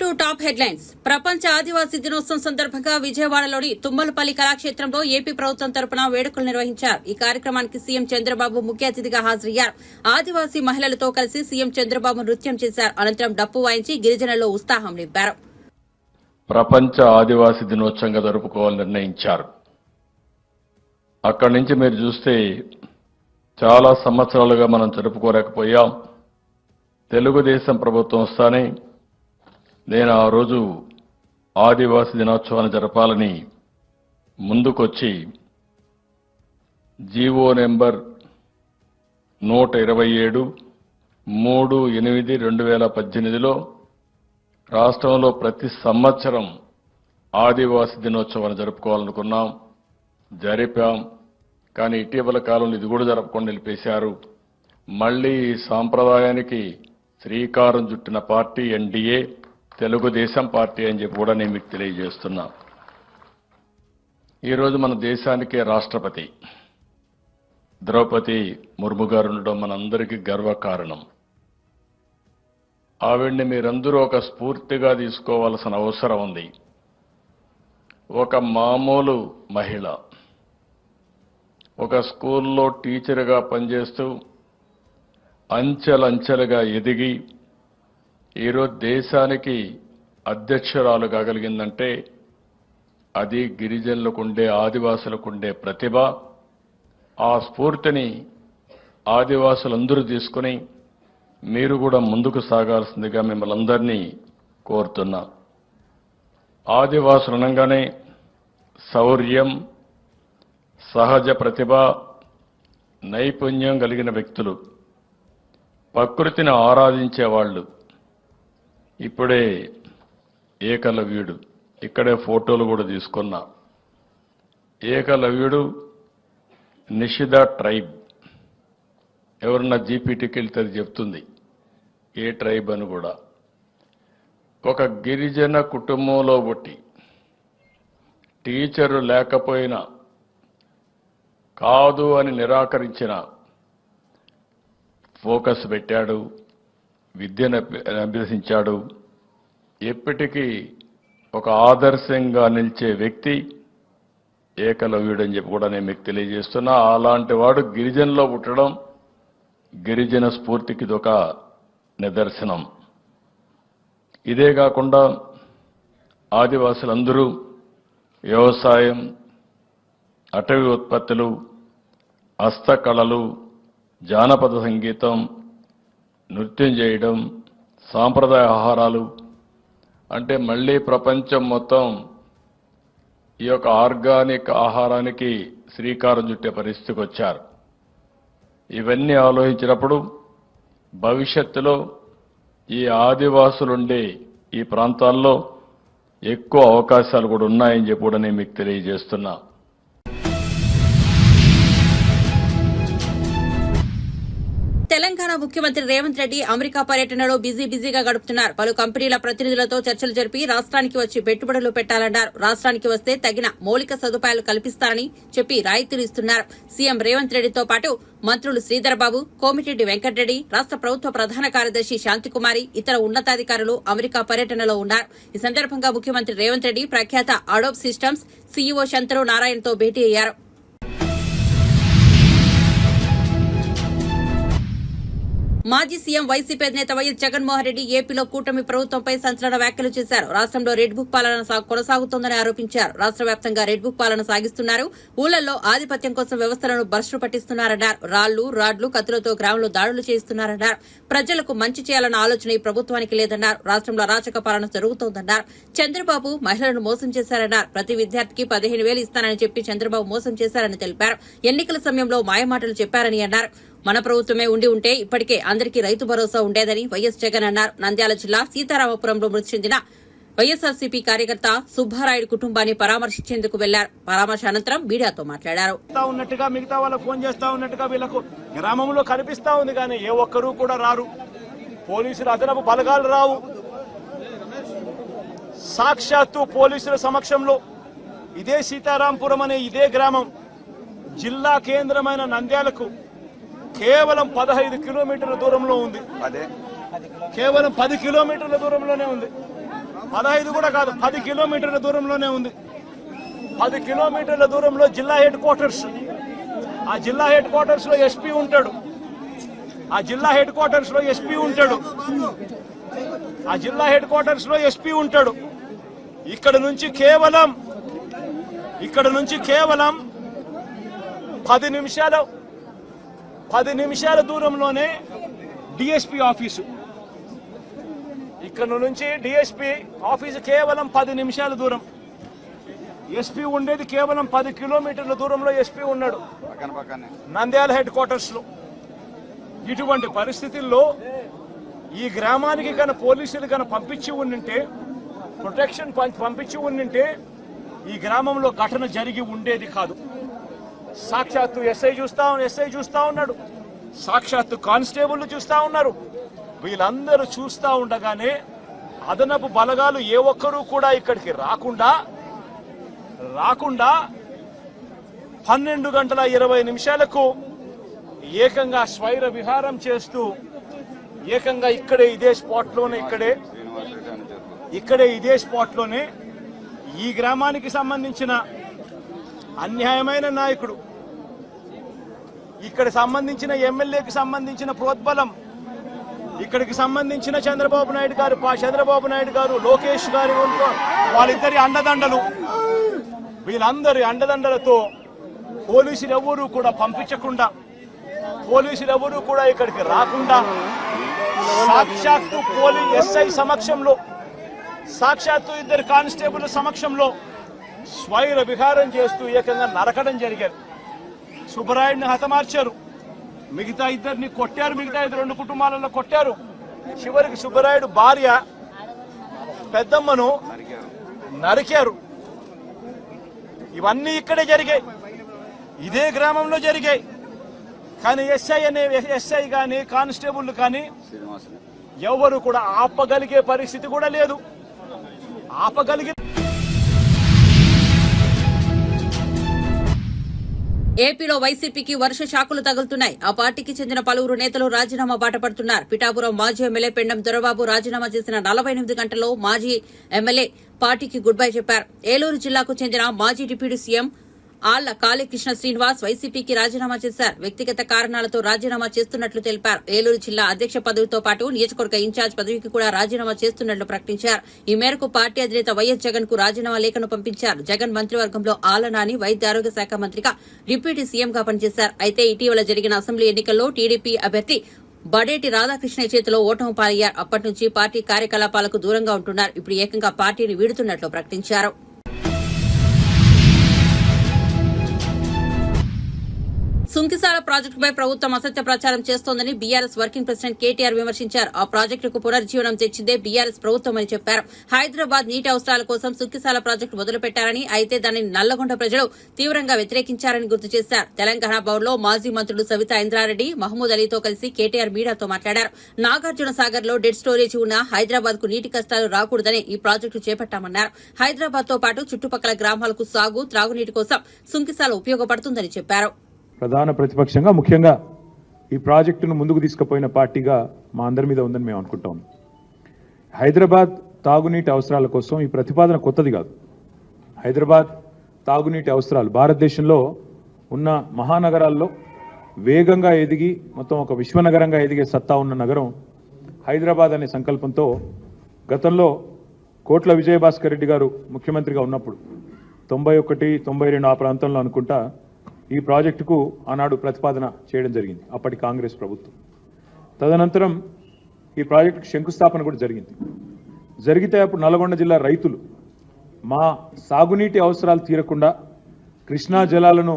Welcome to top headlines. ప్రపంచ ఆదివాసీ దినోత్సవం సందర్భంగా విజయవాడలోని తుమ్మలపల్లి కళాక్షేత్రంలో ఏపీ ప్రభుత్వం తరపున వేడుకలు నిర్వహించారు. ఈ కార్యక్రమానికి సీఎం చంద్రబాబు ముఖ్య అతిథిగా హాజరయ్యారు. ఆదివాసీ మహిళలతో కలిసి సీఎం చంద్రబాబు నృత్యం చేశారు. అనంతరం డప్పు వాయించి గిరిజనుల్లో ఉత్సాహం నింపారు. ప్రపంచ ఆదివాసీ దినోత్సవంగా జరుపుకోవాలని నిర్ణయించారు. అక్కడి నుంచి మీరు చూస్తే చాలా సంవత్సరాలుగా మనం జరుపుకోలేకపోయాం. తెలుగుదేశం ప్రభుత్వం వస్తానే నేను ఆ రోజు ఆదివాసీ దినోత్సవాన్ని జరపాలని ముందుకొచ్చి జీవో నెంబర్ 127 3/8/2018లో రాష్ట్రంలో ప్రతి సంవత్సరం ఆదివాసీ దినోత్సవాన్ని జరుపుకోవాలనుకున్నాం, జరిపాం. కానీ ఇటీవల కాలంలో ఇది కూడా జరపకుండా నిలిపేశారు. మళ్లీ ఈ సాంప్రదాయానికి శ్రీకారం చుట్టిన పార్టీ ఎన్డీఏ తెలుగుదేశం పార్టీ అని చెప్పి కూడా నేను మీకు తెలియజేస్తున్నా. ఈరోజు మన దేశానికే రాష్ట్రపతి ద్రౌపది ముర్ము గారు ఉండడం మనందరికీ గర్వకారణం. ఆవిడ్ని మీరందరూ ఒక స్ఫూర్తిగా తీసుకోవాల్సిన అవసరం ఉంది. ఒక మామూలు మహిళ ఒక స్కూల్లో టీచర్గా పనిచేస్తూ అంచెలంచెలుగా ఎదిగి ఈరోజు దేశానికి అధ్యక్షురాలు కాగలిగిందంటే అది గిరిజనులకుండే ఆదివాసులకుండే ప్రతిభ. ఆ స్ఫూర్తిని ఆదివాసులందరూ తీసుకుని మీరు కూడా ముందుకు సాగాల్సిందిగా మిమ్మల్ని అందరినీ కోరుతున్నా. ఆదివాసులు అనగానే శౌర్యం, సహజ ప్రతిభ, నైపుణ్యం కలిగిన వ్యక్తులు, ప్రకృతిని ఆరాధించేవాళ్లు. ఇప్పుడే ఏకలవ్యుడు ఇక్కడే ఫోటోలు కూడా తీసుకున్నా. ఏకలవ్యుడు నిషిద ట్రైబ్. ఎవరన్నా జీపీటీకి వెళ్తే అది చెప్తుంది ఏ ట్రైబ్ అని కూడా. ఒక గిరిజన కుటుంబంలో పుట్టి టీచరు లేకపోయినా కాదు అని నిరాకరించిన ఫోకస్ పెట్టాడు, విద్యను అభ్యసించాడు. ఎప్పటికీ ఒక ఆదర్శంగా నిలిచే వ్యక్తి ఏకలవ్యుడు అని చెప్పి కూడా నేను మీకు తెలియజేస్తున్నా. అలాంటి వాడు గిరిజనలో పుట్టడం గిరిజన స్ఫూర్తికి ఇదొక నిదర్శనం. ఇదే కాకుండా ఆదివాసులందరూ వ్యవసాయం, అటవీ ఉత్పత్తులు, హస్తకళలు, జానపద సంగీతం, నృత్యం చేయడం, సాంప్రదాయ ఆహారాలు అంటే మళ్లీ ప్రపంచం మొత్తం ఈ యొక్క ఆర్గానిక్ ఆహారానికి శ్రీకారం చుట్టే పరిస్థితికి వచ్చారు. ఇవన్నీ ఆలోచించినప్పుడు భవిష్యత్తులో ఈ ఆదివాసులుండే ఈ ప్రాంతాల్లో ఎక్కువ అవకాశాలు కూడా ఉన్నాయని చెప్పి కూడా నేను మీకు తెలియజేస్తున్నా. తెలంగాణ ముఖ్యమంత్రి రేవంత్ రెడ్డి అమెరికా పర్యటనలో బిజీగా గడుపుతున్నారు. పలు కంపెనీల ప్రతినిధులతో చర్చలు జరిపి రాష్ట్రానికి వచ్చి పెట్టుబడులు పెట్టాలన్నారు. రాష్ట్రానికి వస్తే తగిన మౌలిక సదుపాయాలు కల్పిస్తారని చెప్పి రాయితీలు ఇస్తున్నారు. సీఎం రేవంత్ రెడ్డితో పాటు మంత్రులు శ్రీధర్ బాబు, కోమిటిరెడ్డి వెంకటరెడ్డి, రాష్ట్ర ప్రభుత్వ ప్రధాన కార్యదర్శి శాంతికుమారి, ఇతర ఉన్నతాధికారులు అమెరికా పర్యటనలో ఉన్నారు. ఈ సందర్భంగా ముఖ్యమంత్రి రేవంత్ రెడ్డి ప్రఖ్యాత అడోబ్ సిస్టమ్స్ సీఈఓ శంతను నారాయణతో భేటీ అయ్యారు. మాజీ సీఎం వైసీపీ అధినేత వైఎస్ జగన్మోహన్ రెడ్డి ఏపీలో కూటమి ప్రభుత్వంపై సంచలన వ్యాఖ్యలు చేశారు. రాష్ట్రంలో రెడ్ బుక్ పాలన కొనసాగుతోందని ఆరోపించారు. రాష్ట్ర వ్యాప్తంగా రెడ్ బుక్ పాలన సాగిస్తున్నారు. ఊళ్లలో ఆధిపత్యం కోసం వ్యవస్థలను భ్రష్టు పట్టిస్తున్నారన్నారు. రాళ్లు, రాడ్లు, కత్తులతో గ్రామంలో దాడులు చేయిస్తున్నారన్నారు. ప్రజలకు మంచి చేయాలన్న ఆలోచన ఈ ప్రభుత్వానికి లేదన్నారు. రాష్ట్రంలో అరాచక పాలన జరుగుతోందన్నారు. చంద్రబాబు మహిళలను మోసం చేశారన్నారు. ప్రతి విద్యార్థికి 15,000 ఇస్తానని చెప్పి చంద్రబాబు మోసం చేశారని తెలిపారు. ఎన్నికల సమయంలో మాయమాటలు చెప్పారని అన్నారు. మన ప్రభుత్వమే ఉంటే ఇప్పటికే అందరికీ రైతు భరోసా ఉండేదని వైఎస్ జగన్ అన్నారు. నంద్యాల జిల్లా సీతారామపురంలో మృతి చెందిన వైఎస్ఆర్సీపీ కార్యకర్త సుబ్బారాయుడు కుటుంబాన్ని పరామర్శించేందుకు వెళ్లారు. పరామర్శ అనంతరం మీడియాతో మాట్లాడారు. మిగతా వాళ్ళకు ఫోన్ చేస్తా ఉన్నట్టుగా వీళ్ళకు గ్రామంలో కనిపిస్తా ఉంది, కానీ ఏ ఒక్కరూ కూడా రారు. పోలీసులు అదనపు బలగాలు రావు. సాక్షాత్తు పోలీసుల సమక్షంలో ఇదే సీతారాంపురం అనే ఇదే గ్రామం జిల్లా కేంద్రమైన నంద్యాలకు కేవలం 15 కిలోమీటర్ల దూరంలో ఉంది. కేవలం 10 కిలోమీటర్ల దూరంలోనే ఉంది. 15 కూడా కాదు, 10 కిలోమీటర్ల దూరంలోనే ఉంది. 10 కిలోమీటర్ల దూరంలో జిల్లా హెడ్ క్వార్టర్స్. ఆ జిల్లా హెడ్ క్వార్టర్స్ లో ఎస్పీ ఉంటాడు. ఆ జిల్లా హెడ్ క్వార్టర్స్ లో ఎస్పీ ఉంటాడు. ఆ జిల్లా హెడ్ క్వార్టర్స్ లో ఎస్పీ ఉంటాడు. ఇక్కడ నుంచి కేవలం 10 నిమిషాల దూరంలోనే డిఎస్పీ ఆఫీసు. ఇక్కడ నుంచి డిఎస్పీ ఆఫీసు కేవలం 10 నిమిషాల దూరం. ఎస్పీ ఉండేది కేవలం 10 కిలోమీటర్ల దూరంలో ఎస్పీ ఉన్నాడు నంద్యాల హెడ్ క్వార్టర్స్ లో. ఇటువంటి పరిస్థితుల్లో ఈ గ్రామానికి కనుక పోలీసులు కనుక పంపించి ఉండింటే, ప్రొటెక్షన్ పంపించి ఉండింటే ఈ గ్రామంలో ఘటన జరిగి ఉండేది కాదు. సాక్షాత్తు ఎస్ఐ చూస్తా ఉన్నాడు, సాక్షాత్తు కానిస్టేబుల్ చూస్తా ఉన్నారు. వీళ్ళందరూ చూస్తా ఉండగానే అదనపు బలగాలు ఏ ఒక్కరూ కూడా ఇక్కడికి రాకుండా 12:20 ఏకంగా స్వైర విహారం చేస్తూ ఏకంగా ఇక్కడే ఇదే స్పాట్ లోనే ఈ గ్రామానికి సంబంధించిన అన్యాయమైన నాయకుడు, ఇక్కడ సంబంధించిన ఎమ్మెల్యేకి సంబంధించిన ప్రోద్బలం, ఇక్కడికి సంబంధించిన చంద్రబాబు నాయుడు గారు లోకేష్ గారు వాళ్ళిద్దరి అండదండలు, వీళ్ళందరి అండదండలతో పోలీసులు ఎవరూ కూడా పంపించకుండా, పోలీసులు ఎవరూ కూడా ఇక్కడికి రాకుండా సాక్షాత్తు ఎస్ఐ సమక్షంలో, సాక్షాత్తు ఇద్దరు కానిస్టేబుల్ సమక్షంలో స్వైర విహారం చేస్తూ ఏకంగా నరకడం జరిగారు. సుబ్బరాయుడిని హతమార్చారు, మిగతా ఇద్దరిని కొట్టారు, మిగతా 2 కుటుంబాలలో కొట్టారు. చివరికి సుబ్బరాయుడు భార్య పెద్దమ్మను నరికారు. ఇవన్నీ ఇక్కడే జరిగాయి, ఇదే గ్రామంలో జరిగాయి. కానీ ఎస్ఐ కానీ కానిస్టేబుల్ కానీ ఎవరు కూడా ఆపగలిగే పరిస్థితి కూడా లేదు. ఏపీలో వైసీపీకి వర్ష షాకులు తగులుతున్నాయి. ఆ పార్టీకి చెందిన పలువురు నేతలు రాజీనామా బాట పడుతున్నారు. పిఠాపురం మాజీ ఎమ్మెల్యే పెండం దొరబాబు రాజీనామా చేసిన 48 గంటల్లో మాజీ ఎమ్మెల్యే పార్టీకి గుడ్ బై చెప్పారు. ఏలూరు జిల్లాకు చెందిన మాజీ డిప్యూటీ సీఎం ఆళ్ల కాళీకృష్ణ శ్రీనివాస్ వైసీపీకి రాజీనామా చేశారు. వ్యక్తిగత కారణాలతో రాజీనామా చేస్తున్నట్లు తెలిపారు. ఏలూరు జిల్లా అధ్యక్ష పదవితో పాటు నియోజకవర్గ ఇన్ఛార్జ్ పదవికి కూడా రాజీనామా చేస్తున్నట్లు ప్రకటించారు. ఈ మేరకు పార్టీ అధినేత వైఎస్ జగన్ కు రాజీనామా లేఖను పంపించారు. జగన్ మంత్రివర్గంలో ఆళ్ల నాని వైద్య ఆరోగ్య శాఖ మంత్రిగా డిప్యూటీ సీఎంగా పనిచేశారు. అయితే ఇటీవల జరిగిన అసెంబ్లీ ఎన్నికల్లో టీడీపీ అభ్యర్థి బడేటి రాధాకృష్ణ చేతిలో ఓటమి పాలయ్యారు. అప్పటి నుంచి పార్టీ కార్యకలాపాలకు దూరంగా ఉంటున్నారు. ఇప్పుడు ఏకంగా పార్టీని వీడుతున్నట్లు ప్రకటించారు. సుంకిసాల ప్రాజెక్టుపై ప్రభుత్వం అసత్య ప్రచారం చేస్తోందని బీఆర్ఎస్ వర్కింగ్ ప్రెసిడెంట్ కేటీఆర్ విమర్శించారు. ఆ ప్రాజెక్టుకు పునర్జీవనం తెచ్చిందే బీఆర్ఎస్ ప్రభుత్వం అని చెప్పారు. హైదరాబాద్ నీటి అవసరాల కోసం సుంకిసాల ప్రాజెక్టు మొదలుపెట్టారని, అయితే దానిని నల్లగొండ ప్రజలు తీవ్రంగా వ్యతిరేకించారని గుర్తు చేశారు. తెలంగాణ భవన్లో మాజీ మంత్రులు సవితా ఇంద్రారెడ్డి, మహమూద్ అలీతో కలిసి కేటీఆర్ మీడియాతో మాట్లాడారు. నాగార్జున సాగర్ లో డెడ్ స్టోరేజ్ ఉన్న హైదరాబాద్ కు నీటి కష్టాలు రాకూడదని ఈ ప్రాజెక్టు చేపట్టామన్నారు. హైదరాబాద్ తో పాటు చుట్టుపక్కల గ్రామాలకు సాగు, త్రాగునీటి కోసం సుంకిసాల ఉపయోగపడుతుందని చెప్పారు. ప్రధాన ప్రతిపక్షంగా ముఖ్యంగా ఈ ప్రాజెక్టును ముందుకు తీసుకుపోయిన పార్టీగా మా అందరి మీద ఉందని మేము అనుకుంటాం. హైదరాబాద్ తాగునీటి అవసరాల కోసం ఈ ప్రతిపాదన కొత్తది కాదు. హైదరాబాద్ తాగునీటి అవసరాలు భారతదేశంలో ఉన్న మహానగరాల్లో వేగంగా ఎదిగి మొత్తం ఒక విశ్వనగరంగా ఎదిగే సత్తా ఉన్న నగరం హైదరాబాద్ అనే సంకల్పంతో గతంలో కోట్ల విజయభాస్కర్ రెడ్డి గారు ముఖ్యమంత్రిగా ఉన్నప్పుడు 91, 92 ఆ ప్రాంతంలో అనుకుంటా ఈ ప్రాజెక్టుకు ఆనాడు ప్రతిపాదన చేయడం జరిగింది అప్పటి కాంగ్రెస్ ప్రభుత్వం. తదనంతరం ఈ ప్రాజెక్టుకు శంకుస్థాపన కూడా జరిగితే అప్పుడు నల్గొండ జిల్లా రైతులు మా సాగునీటి అవసరాలు తీరకుండా కృష్ణా జలాలను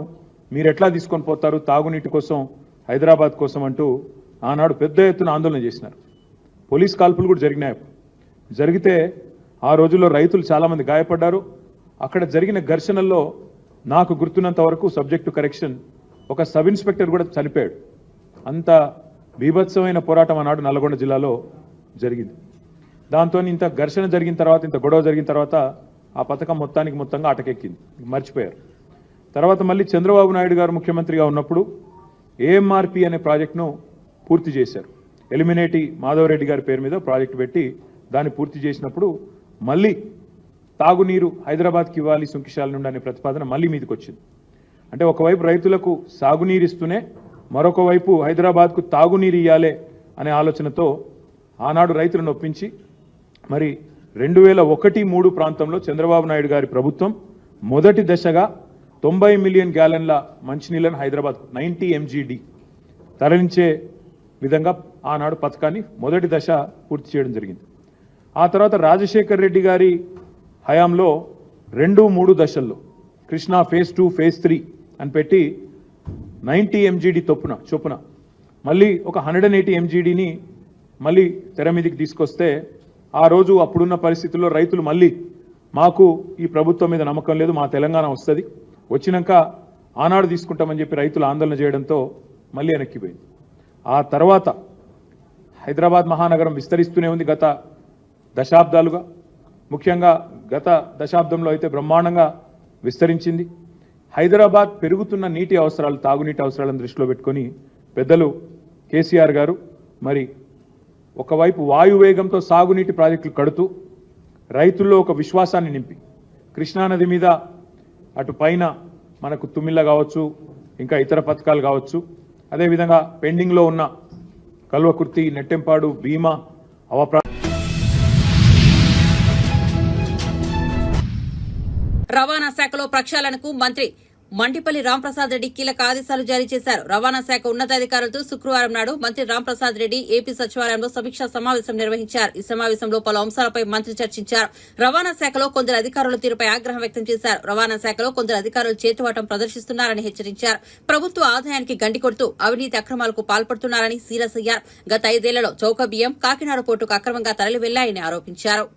మీరెట్లా తీసుకొని పోతారు తాగునీటి కోసం హైదరాబాద్ కోసం అంటూ ఆనాడు పెద్ద ఎత్తున ఆందోళన చేసినారు. పోలీస్ కాల్పులు కూడా జరిగినాయి. జరిగితే ఆ రోజుల్లో రైతులు చాలామంది గాయపడ్డారు. అక్కడ జరిగిన ఘర్షణల్లో నాకు గుర్తున్నంత వరకు సబ్జెక్టు కరెక్షన్ ఒక సబ్ ఇన్స్పెక్టర్ కూడా చనిపోయాడు. అంత బీభత్సమైన పోరాటం ఆనాడు నల్గొండ జిల్లాలో జరిగింది. దాంతో ఇంత ఘర్షణ జరిగిన తర్వాత, ఇంత గొడవ జరిగిన తర్వాత ఆ పథకం మొత్తంగా అటకెక్కింది, మర్చిపోయారు. తర్వాత మళ్ళీ చంద్రబాబు నాయుడు గారు ముఖ్యమంత్రిగా ఉన్నప్పుడు ఏఎంఆర్పి అనే ప్రాజెక్టును పూర్తి చేశారు. ఎలిమినేటి మాధవరెడ్డి గారి పేరు మీద ప్రాజెక్టు పెట్టి దాన్ని పూర్తి చేసినప్పుడు మళ్ళీ తాగునీరు హైదరాబాద్కి ఇవ్వాలి సుంకిశాల నుండి అనే ప్రతిపాదన మళ్ళీ మీదకి వచ్చింది. అంటే ఒకవైపు రైతులకు సాగునీరు ఇస్తూనే మరొక వైపు హైదరాబాద్కు తాగునీరు ఇవ్వాలి అనే ఆలోచనతో ఆనాడు రైతులను ఒప్పించి మరి 2001-3 ప్రాంతంలో చంద్రబాబు నాయుడు గారి ప్రభుత్వం మొదటి దశగా 90 మిలియన్ గ్యాలన్ల మంచినీళ్ళను హైదరాబాద్ 90 MGD తరలించే విధంగా ఆనాడు పథకాన్ని మొదటి దశ పూర్తి చేయడం జరిగింది. ఆ తర్వాత రాజశేఖర్ రెడ్డి గారి హయాంలో 2-3 దశల్లో కృష్ణా ఫేజ్ 2 ఫేజ్ 3 అని పెట్టి 90 MGD చొప్పున మళ్ళీ ఒక 180 MGDని మళ్ళీ తెర మీదకి తీసుకొస్తే ఆ రోజు అప్పుడున్న పరిస్థితుల్లో రైతులు మళ్ళీ మాకు ఈ ప్రభుత్వం మీద నమ్మకం లేదు, మా తెలంగాణ వస్తుంది, వచ్చినాక ఆనాడు తీసుకుంటామని చెప్పి రైతులు ఆందోళన చేయడంతో మళ్ళీ వెనక్కిపోయింది. ఆ తర్వాత హైదరాబాద్ మహానగరం విస్తరిస్తూనే ఉంది గత దశాబ్దాలుగా. ముఖ్యంగా గత దశాబ్దంలో అయితే బ్రహ్మాండంగా విస్తరించింది. హైదరాబాద్ పెరుగుతున్న నీటి అవసరాలు, తాగునీటి అవసరాలను దృష్టిలో పెట్టుకొని పెద్దలు కేసీఆర్ గారు మరి ఒకవైపు వాయువేగంతో సాగునీటి ప్రాజెక్టులు కడుతూ రైతుల్లో ఒక విశ్వాసాన్ని నింపి కృష్ణానది మీద అటు పైన మనకు తుమ్మిళ్ళ కావచ్చు, ఇంకా ఇతర పథకాలు కావచ్చు, అదేవిధంగా పెండింగ్లో ఉన్న కల్వకుర్తి, నెట్టెంపాడు, భీమా రవాణా శాఖలో ప్రక్షాళనకు మంత్రి మండిపల్లి రాంప్రసాద్ రెడ్డి కీలక ఆదేశాలు జారీ చేశారు. రవాణా శాఖ ఉన్నతాధికారులతో శుక్రవారం నాడు మంత్రి రాంప్రసాద్ రెడ్డి ఏపీ సచివాలయంలో సమీక్షా సమావేశం నిర్వహించారు. ఈ సమావేశంలో పలు అంశాలపై మంత్రి చర్చించారు. రవాణా శాఖలో కొందరు అధికారుల తీరుపై ఆగ్రహం వ్యక్తం చేశారు. రవాణా శాఖలో కొందరు అధికారులు చేతువాటం ప్రదర్శిస్తున్నారని హెచ్చరించారు. ప్రభుత్వ ఆదాయానికి గండి కొడుతూ అవినీతి అక్రమాలకు పాల్పడుతున్నారని సీరియస్ అయ్యారు. గత 5 ఏళ్లలో చౌక బియ్యం కాకినాడ పోర్టుకు అక్రమంగా తరలి వెళ్లాయని ఆరోపించారు.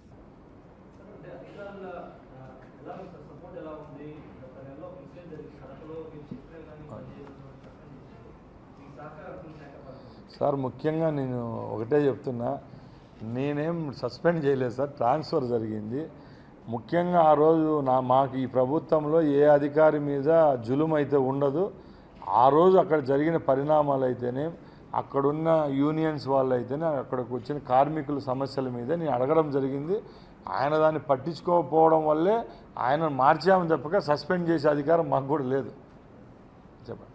సార్ ముఖ్యంగా నేను ఒకటే చెప్తున్నా, నేనేం సస్పెండ్ చేయలేదు సార్, ట్రాన్స్ఫర్ జరిగింది. ముఖ్యంగా ఆ రోజు మాకు ఈ ప్రభుత్వంలో ఏ అధికారి మీద జులుం అయితే ఉండదు. ఆ రోజు అక్కడ జరిగిన పరిణామాలు అయితేనే, అక్కడున్న యూనియన్స్ వాళ్ళు అయితేనే, అక్కడికి వచ్చిన కార్మికుల సమస్యల మీద నేను అడగడం జరిగింది. ఆయన దాన్ని పట్టించుకోకపోవడం వల్లే ఆయన మార్చామని చెప్పక సస్పెండ్ చేసే అధికారం మాకు కూడా లేదు. చెప్పండి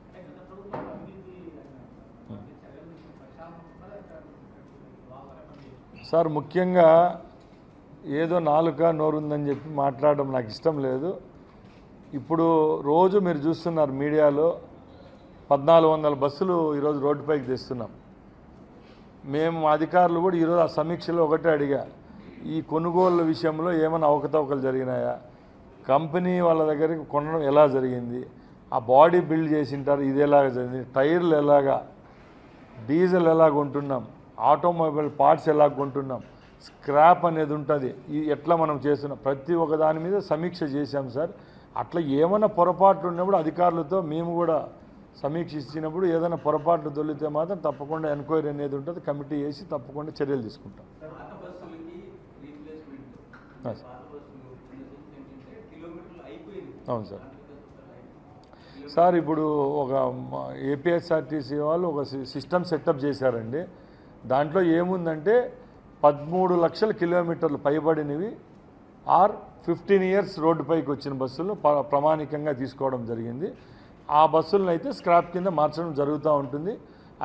సార్. ముఖ్యంగా ఏదో నాలుక నోరుందని చెప్పి మాట్లాడడం నాకు ఇష్టం లేదు. ఇప్పుడు రోజు మీరు చూస్తున్నారు మీడియాలో 1400 బస్సులు ఈరోజు రోడ్డుపైకి తెస్తున్నాం. మేము అధికారులు కూడా ఈరోజు ఆ సమీక్షలో ఒకటే అడిగా, ఈ కొనుగోళ్ల విషయంలో ఏమైనా అవకతవకలు జరిగినాయా, కంపెనీ వాళ్ళ దగ్గరికి కొనడం ఎలా జరిగింది, ఆ బాడీ బిల్డ్ చేసింటారు ఇది ఎలాగ జరిగింది, టైర్లు ఎలాగా, డీజిల్ ఎలాగ ఉంటున్నాం, ఆటోమొబైల్ పార్ట్స్ ఎలా కొంటున్నాం, స్క్రాప్ అనేది ఉంటుంది, ఎట్లా మనం చేస్తున్నాం, ప్రతి ఒక్క దాని మీద సమీక్ష చేశాం సార్. అట్లా ఏమైనా పొరపాట్లు ఉన్నప్పుడు అధికారులతో మేము కూడా సమీక్షించినప్పుడు ఏదైనా పొరపాట్లు దొరికితే మాత్రం తప్పకుండా ఎంక్వైరీ అనేది ఉంటుంది, కమిటీ వేసి తప్పకుండా చర్యలు తీసుకుంటాం. అవును సార్. సార్ ఇప్పుడు ఒక ఏపీఎస్ఆర్టీసీ వాళ్ళు ఒక సిస్టమ్ సెటప్ చేశారండి. దాంట్లో ఏముందంటే 13 లక్షల కిలోమీటర్లు పైబడినవి ఆర్ 15 ఇయర్స్ రోడ్డుపైకి వచ్చిన బస్సులను ప్రామాణికంగా తీసుకోవడం జరిగింది. ఆ బస్సులను అయితే స్క్రాప్ కింద మార్చడం జరుగుతూ ఉంటుంది.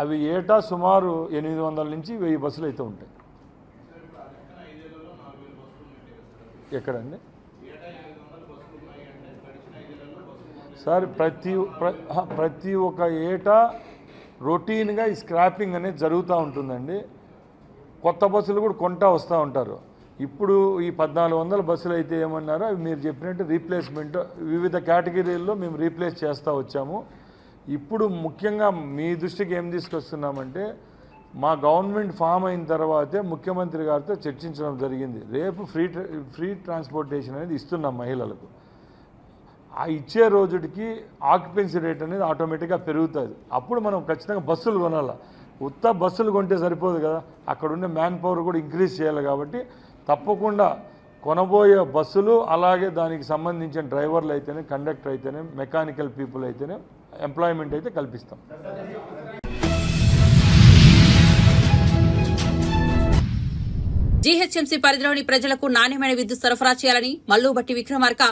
అవి ఏటా సుమారు 800 నుంచి 1000 బస్సులు అయితే ఉంటాయి. ఎక్కడండి సార్? ప్రతి ఒక్క ఏటా రొటీన్గా ఈ స్క్రాపింగ్ అనేది జరుగుతూ ఉంటుందండి. కొత్త బస్సులు కూడా కొంటా వస్తూ ఉంటారు. ఇప్పుడు ఈ 1400 బస్సులు అయితే ఏమన్నారో అవి మీరు చెప్పినట్టు రీప్లేస్మెంట్ వివిధ కేటగిరీల్లో మేము రీప్లేస్ చేస్తూ వచ్చాము. ఇప్పుడు ముఖ్యంగా మీ దృష్టికి ఏం తీసుకొస్తున్నామంటే, మా గవర్నమెంట్ ఫామ్ అయిన తర్వాతే ముఖ్యమంత్రి గారితో చర్చించడం జరిగింది. రేపు ఫ్రీ ట్రాన్స్పోర్టేషన్ అనేది ఇస్తున్నాం మహిళలకు. ఆ ఇచ్చే రోజుకి ఆక్యుపెన్సీ రేట్ అనేది ఆటోమేటిక్గా పెరుగుతుంది. అప్పుడు మనం ఖచ్చితంగా బస్సులు కొనాలి. ఉత్త బస్సులు కొంటే సరిపోదు కదా, అక్కడ ఉండే మ్యాన్ పవర్ కూడా ఇంక్రీజ్ చేయాలి. కాబట్టి తప్పకుండా కొనబోయే బస్సులు అలాగే దానికి సంబంధించిన డ్రైవర్లు అయితేనే, కండక్టర్ అయితేనే, మెకానికల్ పీపుల్ అయితేనే ఎంప్లాయ్మెంట్ అయితే కల్పిస్తాం. జీహెచ్ఎంసీ పరిధిలోని ప్రజలకు నాణ్యమైన విద్యుత్ సరఫరా చేయాలని మల్లుబట్టి విక్రమార్క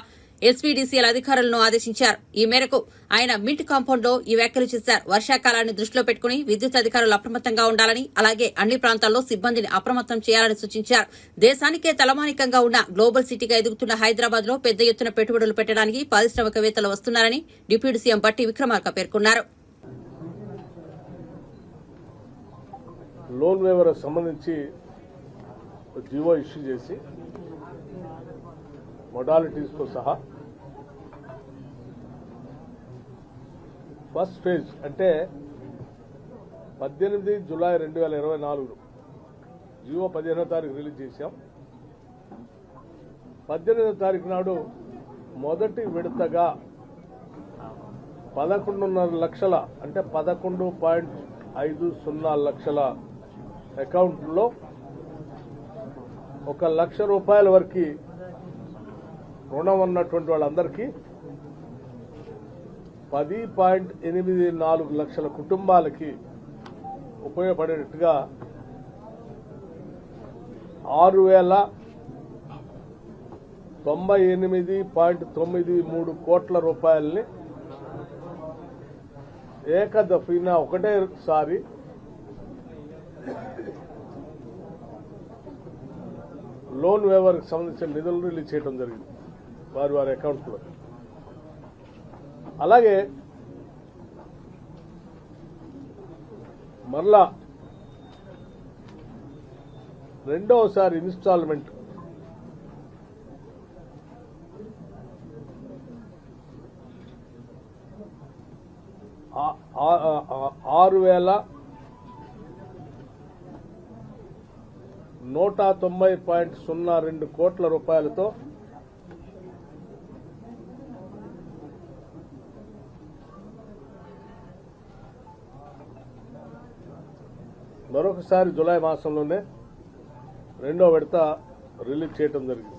ఎస్పీడీసీఎల్ అధికారులను ఆదేశించారు. ఈ మేరకు ఆయన మింట్ కాంపౌండ్ లో ఈ వ్యాఖ్యలు చేశారు. వర్షాకాలాన్ని దృష్టిలో పెట్టుకుని విద్యుత్ అధికారులు అప్రమత్తంగా ఉండాలని, అలాగే అన్ని ప్రాంతాల్లో సిబ్బందిని అప్రమత్తం చేయాలని సూచించారు. దేశానికే తలమానికంగా ఉన్న గ్లోబల్ సిటీగా ఎదుగుతున్న హైదరాబాద్ లో పెద్ద ఎత్తున పెట్టుబడులు పెట్టడానికి పారిశ్రామికవేత్తలు వస్తున్నారని డిప్యూటీ సీఎం బట్టి విక్రమార్క పేర్కొన్నారు. లోన్ వేవర్ సంబంధించి జీవో ఇష్యూ చేసి మొడాలిటీస్తో సహా ఫస్ట్ ఫేజ్ అంటే 18 జూలై 2024 జీవో 15వ తారీఖు రిలీజ్ చేశాం. 18వ తారీఖు నాడు మొదటి విడతగా 11.5 లక్షల అంటే 11.50 లక్షల అకౌంట్లో 1 లక్ష రూపాయల వరకు రుణం ఉన్నటువంటి వాళ్ళందరికీ 10.84 లక్షల కుటుంబాలకి ఉపయోగపడేట్టుగా 6,098.93 కోట్ల రూపాయలని ఏకదఫీనా ఒకటేసారి లోన్ వేవర్కి సంబంధించిన నిధులు రిలీజ్ చేయడం జరిగింది వారి అకౌంట్లో. అలాగే మరలా రెండవసారి ఇన్స్టాల్మెంట్ 6,190.02 కోట్ల రూపాయలతో మరొకసారి జూలై మాసంలోనే రెండో విడత రిలీజ్ చేయడం జరిగింది.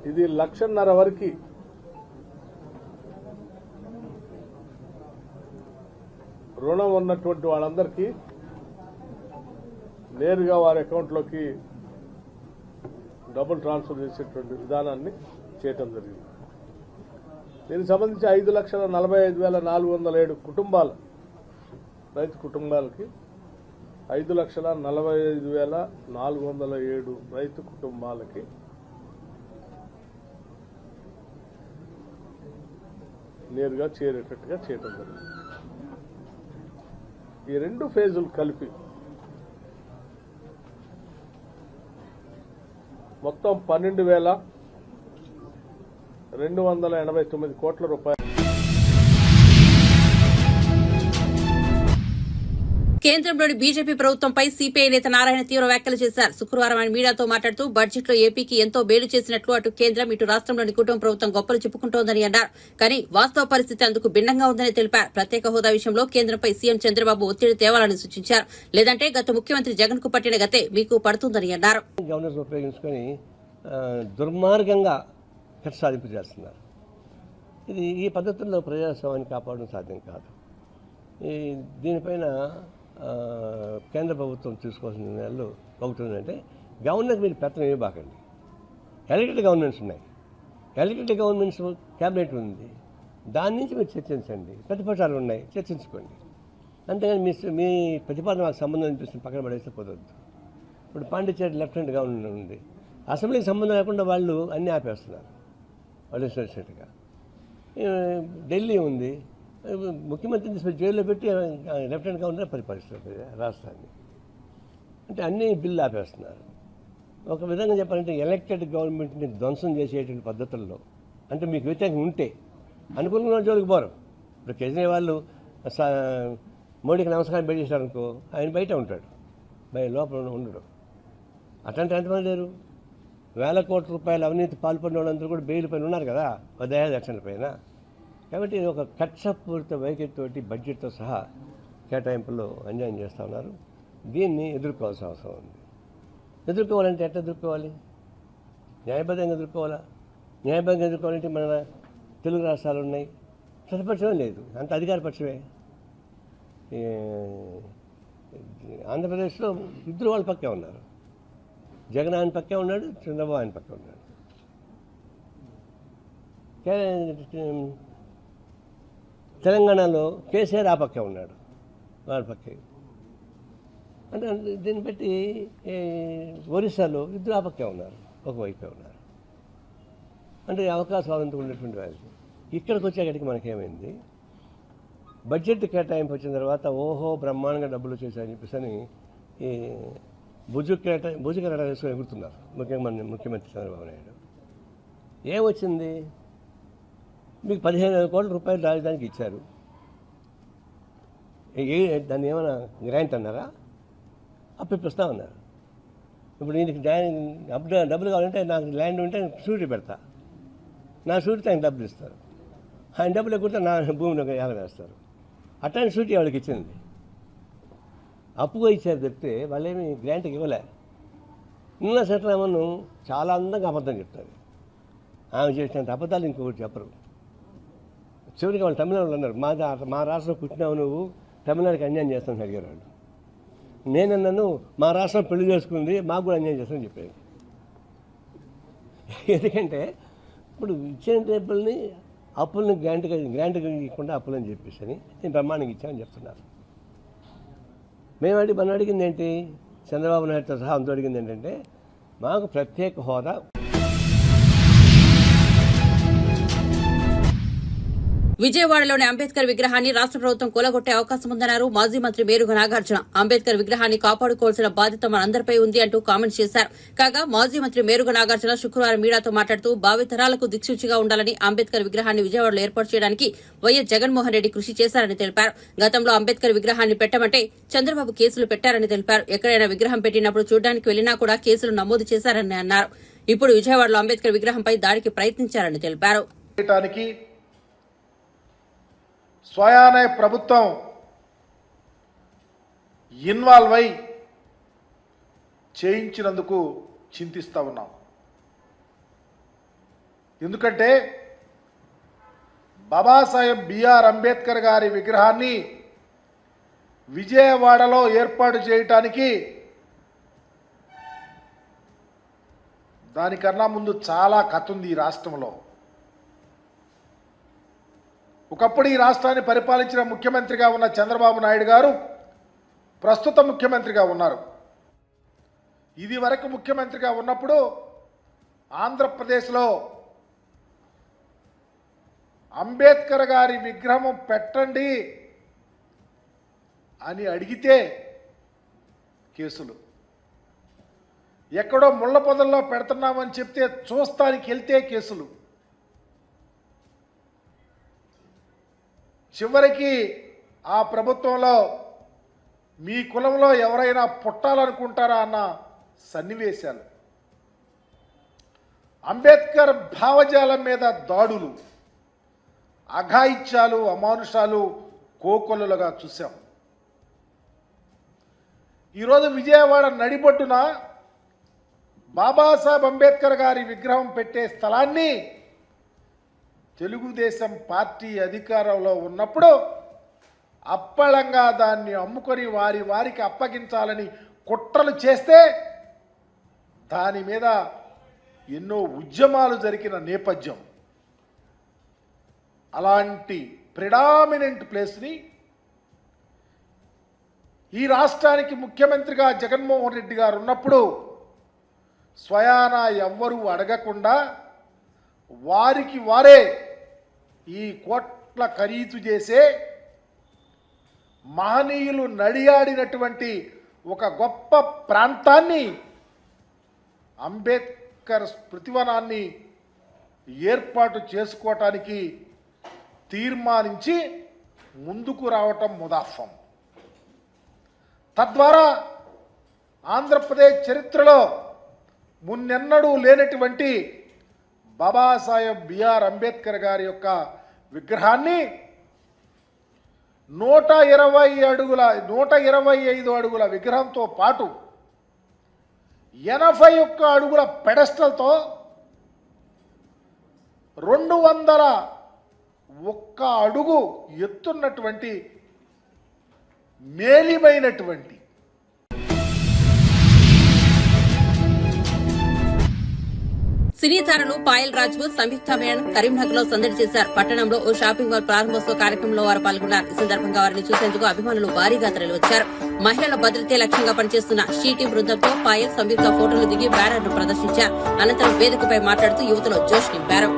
ఇది 1.5 లక్షల వరకు రుణం ఉన్నటువంటి వాళ్ళందరికీ నేరుగా వారి అకౌంట్లోకి డబ్బులు ట్రాన్స్ఫర్ చేసేటువంటి విధానాన్ని చేయటం జరిగింది. దీనికి సంబంధించి 5,45,407 కుటుంబాలు రైతు కుటుంబాలకి 5,45,407 రైతు కుటుంబాలకి నేరుగా చేరేటట్టుగా చేయటం జరిగింది. ఈ రెండు ఫేజులు కలిపి మొత్తం 12,289 కోట్ల రూపాయలు. కేంద్రంలోని బీజేపీ ప్రభుత్వంపై సిపిఐ నేత నారాయణ తీవ్ర వ్యాఖ్యలు చేశారు. శుక్రవారం ఆయన మీడియాతో మాట్లాడుతూ బడ్జెట్ లో ఏపీకి ఎంతో మేలు చేసినట్లు అటు కేంద్రం ఇటు రాష్ట్రంలోని కుటుంబ ప్రభుత్వం గొప్పలు చెప్పుకుంటోందని అన్నారు. కానీ వాస్తవ పరిస్థితి అందుకు భిన్నంగా ఉందని తెలిపారు. ప్రత్యేక హోదా విషయంలో కేంద్రంపై సీఎం చంద్రబాబు ఒత్తిడి తేవాలని సూచించారు. లేదంటే గత ముఖ్యమంత్రి జగన్ కు పట్టిన గతే మీకు పడుతుందని అన్నారు. గవర్నర్స్ ఉపయోగించుకొని దుర్మార్గంగా ఖర్చు సాధింపు చేస్తున్నారు. ఈ పద్ధతుల్లో ప్రజాస్వామ్యాన్ని కాపాడడం సాధ్యం కాదు. దీనిపైన కేంద్ర ప్రభుత్వం తీసుకోవాల్సిన నిర్ణయాలు ఒకటి ఉందంటే గవర్నర్కి మీరు పెత్తనం ఇవ్వబాకండి. ఎలక్టెడ్ గవర్నమెంట్స్ ఉన్నాయి, ఎలక్టెడ్ గవర్నమెంట్స్ క్యాబినెట్ ఉంది, దాని నుంచి మీరు చర్చించండి. ప్రతిపక్షాలు ఉన్నాయి, చర్చించుకోండి. అంతేగాని మీ ప్రతిపాదన మాకు సంబంధం అనిపిస్తుంది పక్కన పడేస్తే కుదరదు. ఇప్పుడు పాండిచేరి లెఫ్టినెంట్ గవర్నర్ ఉంది, అసెంబ్లీకి సంబంధం లేకుండా వాళ్ళు అన్నీ ఆపేస్తున్నారు వాళ్ళు ఇచ్చినట్టుగా. ఢిల్లీ ఉంది, ముఖ్యమంత్రిని తీసుకొని జైల్లో పెట్టి లెఫ్టినెంట్ గవర్నర్ పరిపాలిస్తున్నారు రాష్ట్రాన్ని. అంటే అన్ని బిల్లు ఆపేస్తున్నారు. ఒక విధంగా చెప్పాలంటే ఎలక్టెడ్ గవర్నమెంట్ని ధ్వంసం చేసేటువంటి పద్ధతుల్లో అంటే మీకు వ్యతిరేకం ఉంటే అనుకూలంగా జోలికి పోరు. ఇప్పుడు కేజ్రీవాల్ మోడీకి నమస్కారం పెట్టేశారనుకో ఆయన బయట ఉంటాడు, లోపల ఉండడు. అట్లాంటి ఎంతమంది లేరు? 1,000 కోట్ల రూపాయల అవినీతి పాల్పడిన వాళ్ళందరూ కూడా బెయిల్ పైన ఉన్నారు కదా, దయాదక్షిణ పైన. కాబట్టి ఇది ఒక కక్షపూరిత వైఖరితోటి బడ్జెట్తో సహా కేటాయింపుల్లో అన్యాయం చేస్తూ ఉన్నారు. దీన్ని ఎదుర్కోవాల్సిన అవసరం ఉంది. ఎదుర్కోవాలంటే ఎట్లా ఎదుర్కోవాలి? న్యాయబద్ధంగా ఎదుర్కోవాలా? న్యాయబద్ధంగా ఎదుర్కోవాలంటే మన తెలుగు రాష్ట్రాలు ఉన్నాయి, ప్రతిపక్షమే లేదు, అంత అధికారపక్షమే. ఆంధ్రప్రదేశ్లో ఇద్దరు వాళ్ళ పక్కే ఉన్నారు. జగన్ ఆయన పక్కే ఉన్నాడు, చంద్రబాబు ఆయన పక్కే ఉన్నాడు. తెలంగాణలో కేసీఆర్ ఆ పక్కే ఉన్నాడు, వాళ్ళ పక్కే. అంటే దీన్ని బట్టి ఒరిస్సాలో ఇద్దరు ఆ పక్కే ఉన్నారు, ఒకవైపే ఉన్నారు. అంటే అవకాశాలు ఉన్నటువంటి వాళ్ళకి. ఇక్కడికి వచ్చేటికి మనకేమైంది, బడ్జెట్ కేటాయింపు వచ్చిన తర్వాత ఓహో బ్రహ్మాండంగా డబ్బులు వచ్చేసాయని చెప్పేసి ఈ భుజు కేటాయింపు వేసుకొని ఎగురుతున్నారు ముఖ్యమంత్రి చంద్రబాబు నాయుడు. ఏమొచ్చింది? మీకు 15,000 కోట్ల రూపాయలు రాజధానికి ఇచ్చారు. దాన్ని ఏమైనా గ్రాంట్ అన్నారా? అప్పిస్తామన్నారు. ఇప్పుడు దీనికి డబ్బులు కావాలంటే నాకు ల్యాండ్ ఉంటే షూరిటీ పెడతా, నా షూరిటీ ఆయన డబ్బులు ఇస్తారు. ఆయన డబ్బులు ఎక్కితే నా భూమిని ఏళ్ళ వేస్తారు. అట్లాంటి షూరిటీ వాళ్ళకి ఇచ్చింది. అప్పుగా ఇచ్చారు చెప్తే వాళ్ళేమి గ్రాంట్కి ఇవ్వలే. నిన్న సీతారామన్ చాలా అందంగా అబద్ధం చెప్తారు. ఆమె చేసినంత అబద్ధాలు ఇంకొకటి చెప్పరు. చివరికి వాళ్ళు తమిళనాడులో అన్నారు, మా రాష్ట్రంలో పుట్టినావు నువ్వు, తమిళనాడుకి అన్యాయం చేస్తానని అడిగారు వాళ్ళు. నన్ను మా రాష్ట్రం పెళ్లి చేసుకుంది, మాకు కూడా అన్యాయం చేస్తానని చెప్పాను. ఎందుకంటే ఇప్పుడు ఇచ్చిన డబ్బుల్ని అప్పుల్ని గ్రాంట్గా ఇవ్వకుండా అప్పులని చెప్పేసి నేను బ్రహ్మాండంగా ఇచ్చామని చెప్తున్నారు. మనం అడిగింది ఏంటి? చంద్రబాబు నాయుడుతో సహా అంతా అడిగింది ఏంటంటే మాకు ప్రత్యేక హోదా. విజయవాడలోని అంబేద్కర్ విగ్రహాన్ని రాష్ట్ర ప్రభుత్వం కూలగొట్టే అవకాశం ఉందన్నారు మాజీ మంత్రి మేరుగ నాగార్జున. అంబేద్కర్ విగ్రహాన్ని కాపాడుకోవాల్సిన బాధ్యత మనందరిపై ఉంది అంటూ కామెంట్ చేశారు. కాగా మాజీ మంత్రి మేరుగ నాగార్జున శుక్రవారం మీడియాతో మాట్లాడుతూ భావితరాలకు దిక్సూచిగా ఉండాలని అంబేద్కర్ విగ్రహాన్ని విజయవాడలో ఏర్పాటు చేయడానికి వైఎస్ జగన్మోహన్ రెడ్డి కృషి చేశారని తెలిపారు. గతంలో అంబేద్కర్ విగ్రహాన్ని పెట్టమంటే చంద్రబాబు కేసులు పెట్టారని తెలిపారు. ఎక్కడైనా విగ్రహం పెట్టినప్పుడు చూడడానికి వెళ్లినా కూడా కేసులు నమోదు చేశారని అన్నారు. ఇప్పుడు విజయవాడలో అంబేద్కర్ విగ్రహంపై దాడికి ప్రయత్నించారని తెలిపారు. స్వయాన ప్రభుత్వం ఇన్వాల్వ్ అయి చేయించినందుకు చింతిస్తూ ఉన్నాం. ఎందుకంటే బాబాసాహెబ్ బిఆర్ అంబేద్కర్ గారి విగ్రహాన్ని విజయవాడలో ఏర్పాటు చేయటానికి దానికన్నా ముందు చాలా కథ ఉంది ఈ రాష్ట్రంలో. ఒకప్పుడు ఈ రాష్ట్రాన్ని పరిపాలించిన ముఖ్యమంత్రిగా ఉన్న చంద్రబాబు నాయుడు గారు ప్రస్తుత ముఖ్యమంత్రిగా ఉన్నారు. ఇది వరకు ముఖ్యమంత్రిగా ఉన్నప్పుడు ఆంధ్రప్రదేశ్లో అంబేద్కర్ గారి విగ్రహం పెట్టండి అని అడిగితే కేసులు, ఎక్కడో ముళ్ళ పొదల్లో పెడుతున్నామని చెప్తే చూస్తానికి వెళ్తే కేసులు, చివరికి ఆ ప్రభుత్వంలో మీ కులంలో ఎవరైనా పుట్టాలనుకుంటారా అన్న సన్నివేశాలు, అంబేద్కర్ భావజాలం మీద దాడులు, అఘాయిత్యాలు, అమానుషాలు కోకొల్లులుగా చూశాం. ఈరోజు విజయవాడ నడిబొడ్డున బాబాసాహెబ్ అంబేద్కర్ గారి విగ్రహం పెట్టే స్థలాన్ని తెలుగుదేశం పార్టీ అధికారంలో ఉన్నప్పుడు అప్పళంగా దాన్ని అమ్ముకొని వారికి అప్పగించాలని కుట్రలు చేస్తే దాని మీద ఎన్నో ఉద్యమాలు జరిగిన నేపథ్యం. అలాంటి ప్రిడామినెంట్ ప్లేస్ని ఈ రాష్ట్రానికి ముఖ్యమంత్రిగా జగన్మోహన్ రెడ్డి గారు ఉన్నప్పుడు స్వయాన ఎవ్వరూ అడగకుండా వారికి వారే ఈ కోట్ల ఖరీదు చేసే మహనీయులు నడియాడినటువంటి ఒక గొప్ప ప్రాంతాన్ని, అంబేద్కర్ స్మృతివనాన్ని ఏర్పాటు చేసుకోవటానికి తీర్మానించి ముందుకు రావటం ముదాఫం. తద్వారా ఆంధ్రప్రదేశ్ చరిత్రలో మున్నెన్నడూ లేనటువంటి బాబాసాహెబ్ బిఆర్ అంబేద్కర్ గారి యొక్క విగ్రహాన్ని 125 అడుగుల విగ్రహంతో పాటు 81 అడుగుల పెడస్టల్తో 201 అడుగు ఎత్తున్నటువంటి మేలిమైనటువంటి సినీ తారలు పాయల్ రాజ్పూత్, సంయుక్త మేనన్ కరీంనగర్ లో సందడి చేశారు. పట్టణంలో ఓ షాపింగ్ మాల్ ప్రారంభోత్సవ కార్యక్రమంలో వారు పాల్గొన్నారు. ఈ సందర్భంగా వారిని చూసేందుకు అభిమానులు భారీగా తరలివచ్చారు. మహిళల భద్రతే లక్ష్యంగా పనిచేస్తున్న షీటీ బృందంతో పాయల్, సంయుక్త ఫోటోలు దిగి బ్యానర్ను ప్రదర్శించారు. అనంతరం వేదికపై మాట్లాడుతూ యువతలో జోష్ నింపారు.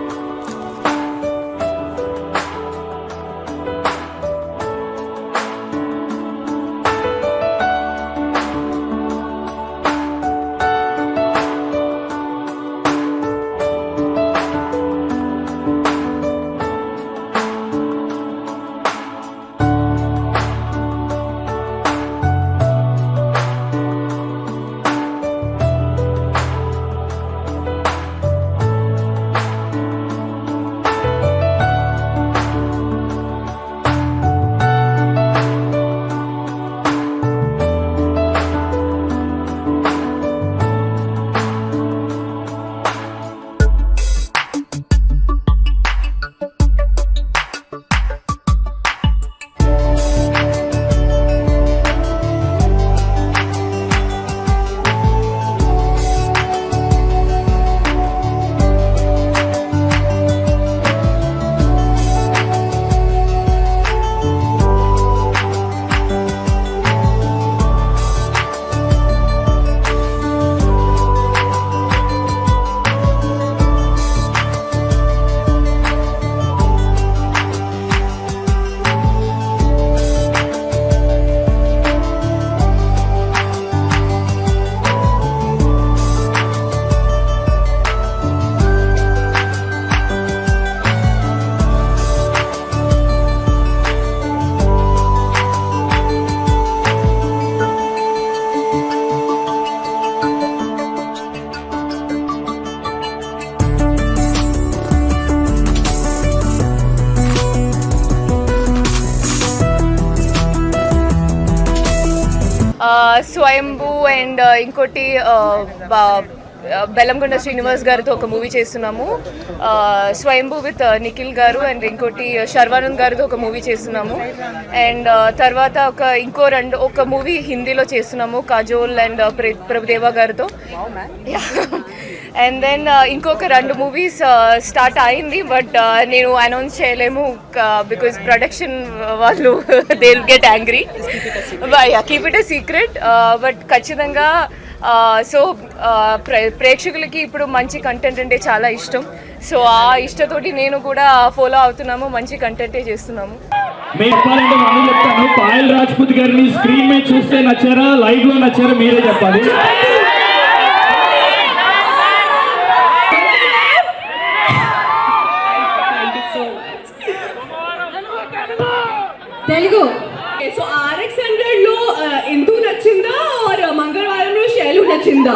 స్వయంభూ అండ్ ఇంకోటి బెల్లంకొండ శ్రీనివాస్ గారితో ఒక మూవీ చేస్తున్నాము. స్వయంభూ విత్ నిఖిల్ గారు అండ్ ఇంకోటి శర్వానంద్ గారితో ఒక మూవీ చేస్తున్నాము. అండ్ తర్వాత ఒక మూవీ హిందీలో చేస్తున్నాము కాజోల్ అండ్ ప్రభుదేవా గారితో. అండ్ దెన్ ఇంకొక 2 మూవీస్ స్టార్ట్ అయింది, బట్ నేను అనౌన్స్ చేయలేము బికాజ్ ప్రొడక్షన్ వాళ్ళు they will get angry. Keep it a secret. But ఖచ్చితంగా సో ప్రేక్షకులకి ఇప్పుడు మంచి కంటెంట్ అంటే చాలా ఇష్టం. సో ఆ ఇష్టతోటి నేను కూడా ఫాలో అవుతున్నాము, మంచి కంటెంటే చేస్తున్నాము. పాయల్ రాజ్పూత్ గారిని స్క్రీన్ మీద చూస్తే నచ్చారా, లైవ్ లో నచ్చారా, మీరే చెప్పాలి. తెలుగు సో RX 100 లో ఎందు నచ్చిందా ఆర్ మంగళవారంలో శైలు నచ్చిందా?